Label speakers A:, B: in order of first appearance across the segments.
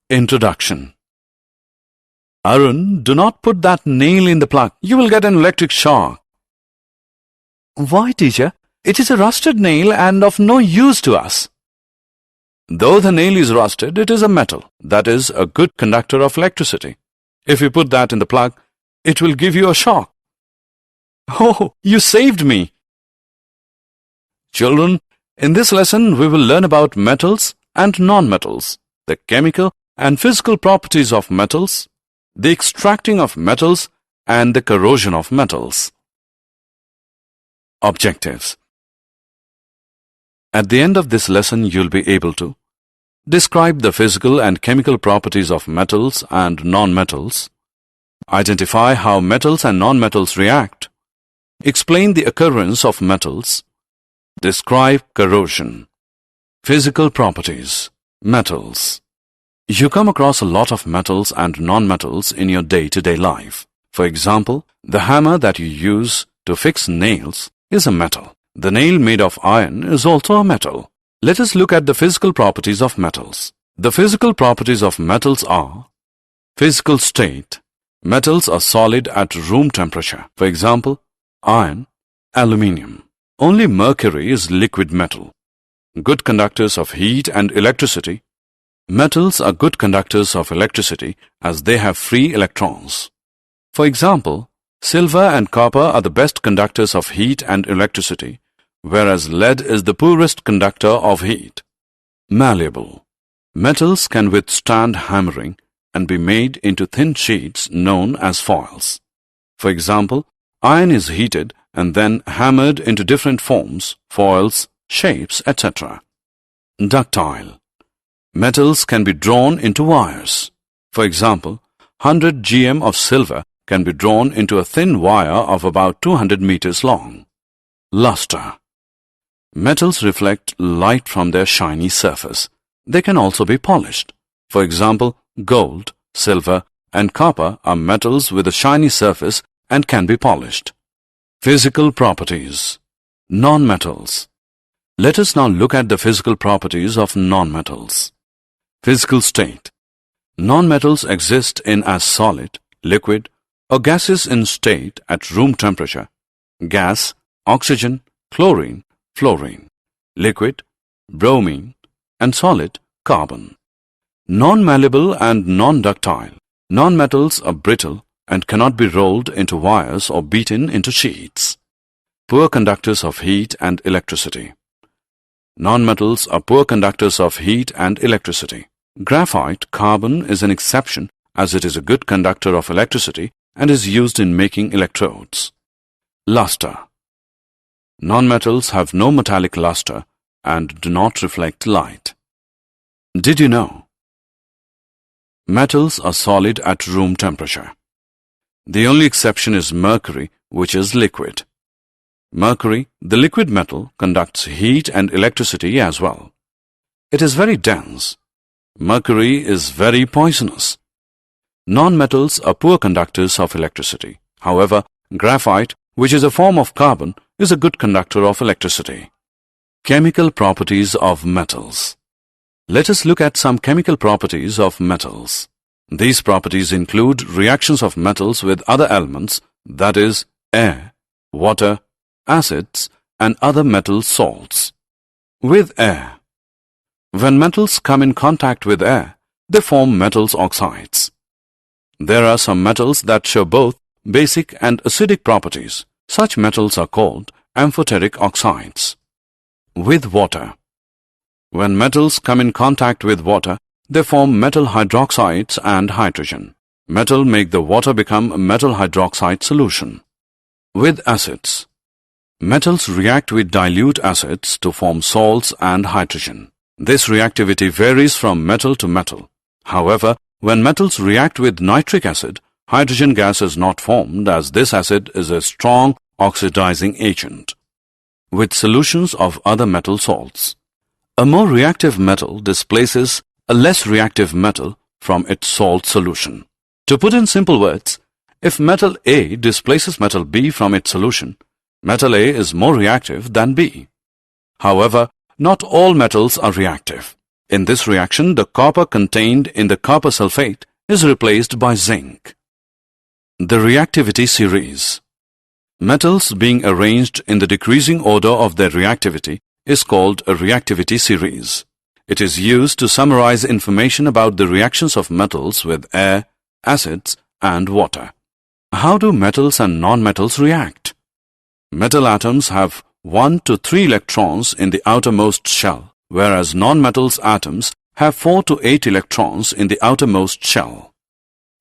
A: Introduction. Arun, do not put that nail in the plug. You will get an electric shock. Why, teacher? It is a rusted nail and of no use to us. Though the nail is rusted, it is a metal, that is, a good conductor of electricity. If you put that in the plug, it will give you a shock. Oh, you saved me! Children, in this lesson we will learn about metals and non-metals, the chemical and physical properties of metals, the extracting of metals, and the corrosion of metals. Objectives. At the end of this lesson, you'll be able to describe the physical and chemical properties of metals and non-metals, identify how metals and non-metals react, explain the occurrence of metals, describe corrosion. Physical properties. Metals. You come across a lot of metals and non-metals in your day-to-day life. For example, the hammer that you use to fix nails is a metal. The nail made of iron is also a metal. Let us look at the physical properties of metals. The physical properties of metals are: physical state. Metals are solid at room temperature. For example, iron, aluminium. Only mercury is liquid metal. Good conductors of heat and electricity. Metals are good conductors of electricity as they have free electrons. For example, silver and copper are the best conductors of heat and electricity, whereas lead is the poorest conductor of heat. Malleable. Metals can withstand hammering and be made into thin sheets known as foils. For example, iron is heated and then hammered into different forms, foils, shapes, etc. Ductile. Metals can be drawn into wires. For example, 100 gm of silver can be drawn into a thin wire of about 200 meters long. Luster. Metals reflect light from their shiny surface. They can also be polished. For example, gold, silver, and copper are metals with a shiny surface and can be polished. Physical properties. Non-metals. Let us now look at the physical properties of non-metals. Physical state. Non-metals exist in as solid, liquid, or gaseous in state at room temperature. Gas, oxygen, chlorine, fluorine. Liquid, bromine, and solid, carbon. Non-malleable and non-ductile. Non-metals are brittle and cannot be rolled into wires or beaten into sheets. Poor conductors of heat and electricity. Non-metals are poor conductors of heat and electricity. Graphite, carbon, is an exception as it is a good conductor of electricity and is used in making electrodes. Luster. Non-metals have no metallic luster and do not reflect light. Did you know? Metals are solid at room temperature. The only exception is mercury, which is liquid. Mercury, the liquid metal, conducts heat and electricity as well. It is very dense. Mercury is very poisonous. Non-metals are poor conductors of electricity. However, graphite, which is a form of carbon, is a good conductor of electricity. Chemical properties of metals. Let us look at some chemical properties of metals. These properties include reactions of metals with other elements, that is, air, water, acids, and other metal salts. With air. When metals come in contact with air, they form metals oxides. There are some metals that show both basic and acidic properties. Such metals are called amphoteric oxides. With water. When metals come in contact with water, they form metal hydroxides and hydrogen. Metal make the water become a metal hydroxide solution. With acids. Metals react with dilute acids to form salts and hydrogen. This reactivity varies from metal to metal. However, when metals react with nitric acid, hydrogen gas is not formed as this acid is a strong oxidizing agent. With solutions of other metal salts. A more reactive metal displaces a less reactive metal from its salt solution. To put in simple words, If metal A displaces metal B from its solution, metal A is more reactive than B. However, not all metals are reactive. In this reaction, the copper contained in the copper sulfate is replaced by zinc. The reactivity series. Metals being arranged in the decreasing order of their reactivity is called a reactivity series. It is used to summarize information about the reactions of metals with air, acids, and water. How do metals and nonmetals react? Metal atoms have 1 to 3 electrons in the outermost shell, whereas nonmetals atoms have 4 to 8 electrons in the outermost shell.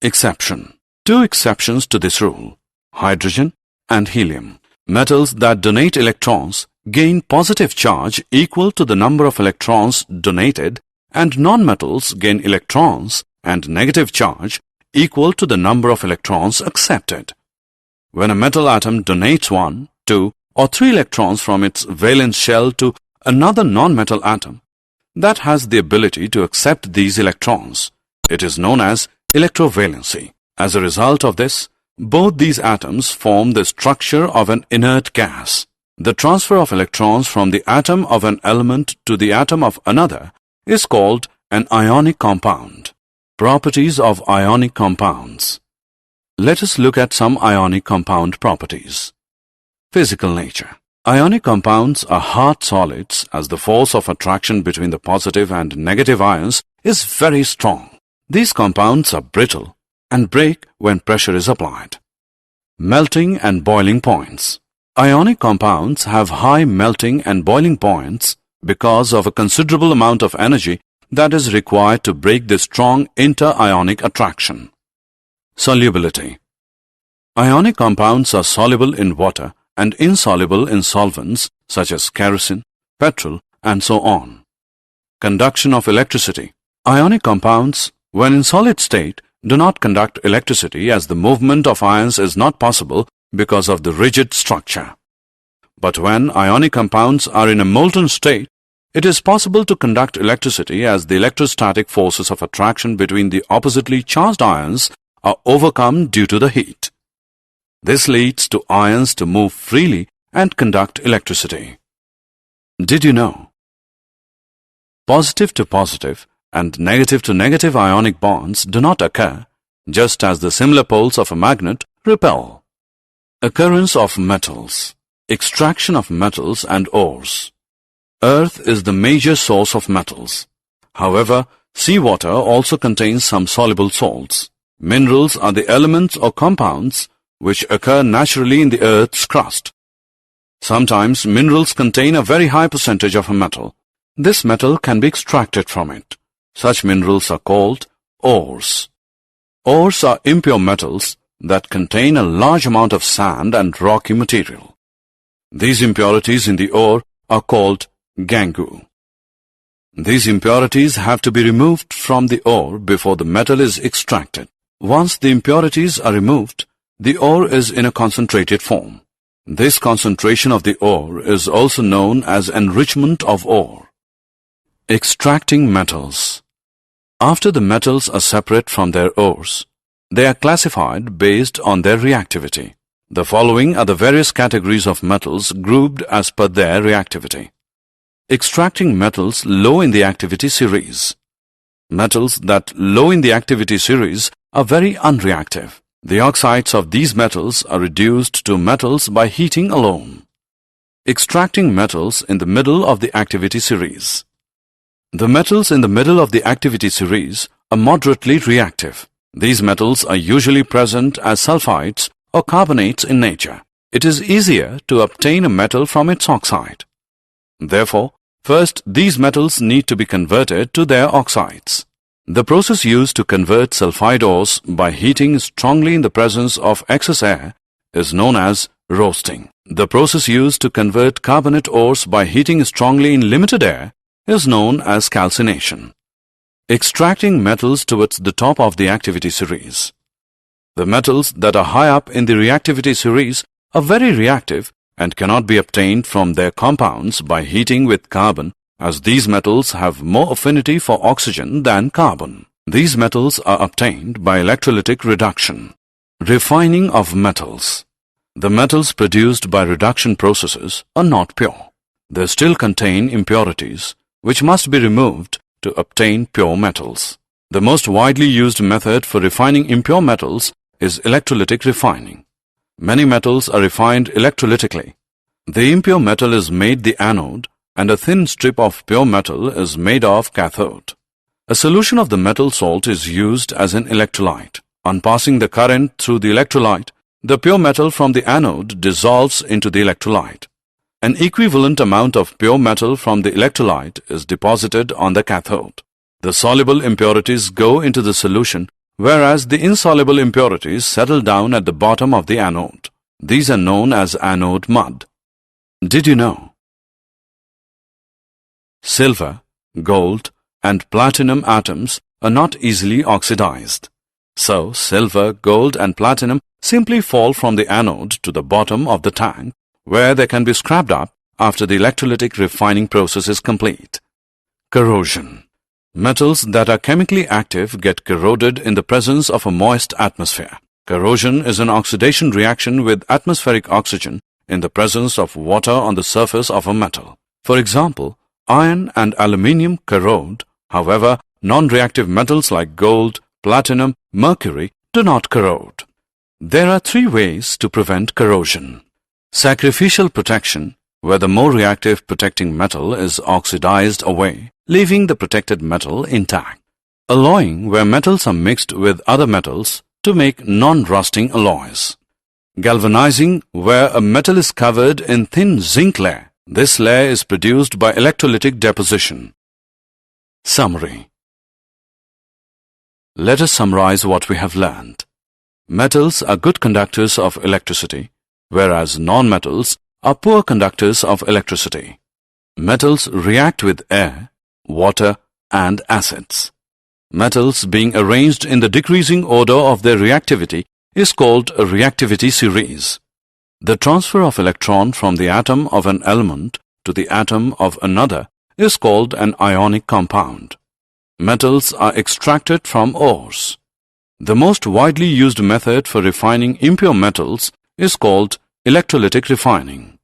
A: Exception. 2 exceptions to this rule: hydrogen and helium. Metals that donate electrons gain positive charge equal to the number of electrons donated, and nonmetals gain electrons and negative charge equal to the number of electrons accepted. When a metal atom donates 1, 2, or 3 electrons from its valence shell to another nonmetal atom that has the ability to accept these electrons, it is known as electrovalency. As a result of this, both these atoms form the structure of an inert gas. The transfer of electrons from the atom of an element to the atom of another is called an ionic compound. Properties of ionic compounds. Let us look at some ionic compound properties. Physical nature. Ionic compounds are hard solids as the force of attraction between the positive and negative ions is very strong. These compounds are brittle and break when pressure is applied. Melting and boiling points. Ionic compounds have high melting and boiling points because of a considerable amount of energy that is required to break the strong inter-ionic attraction. Solubility. Ionic compounds are soluble in water and insoluble in solvents such as kerosene, petrol, and so on. Conduction of electricity. Ionic compounds, when in solid state, do not conduct electricity as the movement of ions is not possible because of the rigid structure. But when ionic compounds are in a molten state, it is possible to conduct electricity as the electrostatic forces of attraction between the oppositely charged ions are overcome due to the heat. This leads to ions to move freely and conduct electricity. Did you know? Positive to positive and negative to negative ionic bonds do not occur, just as the similar poles of a magnet repel. Occurrence of metals. Extraction of metals and ores. Earth is the major source of metals. However, seawater also contains some soluble salts. Minerals are the elements or compounds which occur naturally in the Earth's crust. Sometimes minerals contain a very high percentage of a metal. This metal can be extracted from it. Such minerals are called ores. Ores are impure metals that contain a large amount of sand and rocky material. These impurities in the ore are called gangue. These impurities have to be removed from the ore before the metal is extracted. Once the impurities are removed, the ore is in a concentrated form. This concentration of the ore is also known as enrichment of ore. Extracting metals. After the metals are separate from their ores, they are classified based on their reactivity. The following are the various categories of metals grouped as per their reactivity. Extracting metals low in the activity series. Metals that low in the activity series are very unreactive. The oxides of these metals are reduced to metals by heating alone. Extracting metals in the middle of the activity series. The metals in the middle of the activity series are moderately reactive. These metals are usually present as sulfides or carbonates in nature. It is easier to obtain a metal from its oxide. Therefore, first these metals need to be converted to their oxides. The process used to convert sulfide ores by heating strongly in the presence of excess air is known as roasting. The process used to convert carbonate ores by heating strongly in limited air is known as calcination. Extracting metals towards the top of the activity series. The metals that are high up in the reactivity series are very reactive and cannot be obtained from their compounds by heating with carbon, as these metals have more affinity for oxygen than carbon. These metals are obtained by electrolytic reduction. Refining of metals. The metals produced by reduction processes are not pure. They still contain impurities, which must be removed to obtain pure metals. The most widely used method for refining impure metals is electrolytic refining. Many metals are refined electrolytically. The impure metal is made the anode, and a thin strip of pure metal is made of cathode. A solution of the metal salt is used as an electrolyte. On passing the current through the electrolyte, the pure metal from the anode dissolves into the electrolyte. An equivalent amount of pure metal from the electrolyte is deposited on the cathode. The soluble impurities go into the solution, whereas the insoluble impurities settle down at the bottom of the anode. These are known as anode mud. Did you know? Silver, gold, and platinum atoms are not easily oxidized. So, silver, gold, and platinum simply fall from the anode to the bottom of the tank, where they can be scrapped up after the electrolytic refining process is complete. Corrosion. Metals that are chemically active get corroded in the presence of a moist atmosphere. Corrosion is an oxidation reaction with atmospheric oxygen in the presence of water on the surface of a metal. For example, iron and aluminium corrode. However, non-reactive metals like gold, platinum, mercury do not corrode. There are 3 ways to prevent corrosion. Sacrificial protection, where the more reactive protecting metal is oxidized away, leaving the protected metal intact. Alloying, where metals are mixed with other metals to make non-rusting alloys. Galvanizing, where a metal is covered in thin zinc layer. This layer is produced by electrolytic deposition. Summary. Let us summarize what we have learned. Metals are good conductors of electricity, whereas non-metals are poor conductors of electricity. Metals react with air, water, and acids. Metals being arranged in the decreasing order of their reactivity is called a reactivity series. The transfer of electron from the atom of an element to the atom of another is called an ionic compound. Metals are extracted from ores. The most widely used method for refining impure metals is called electrolytic refining.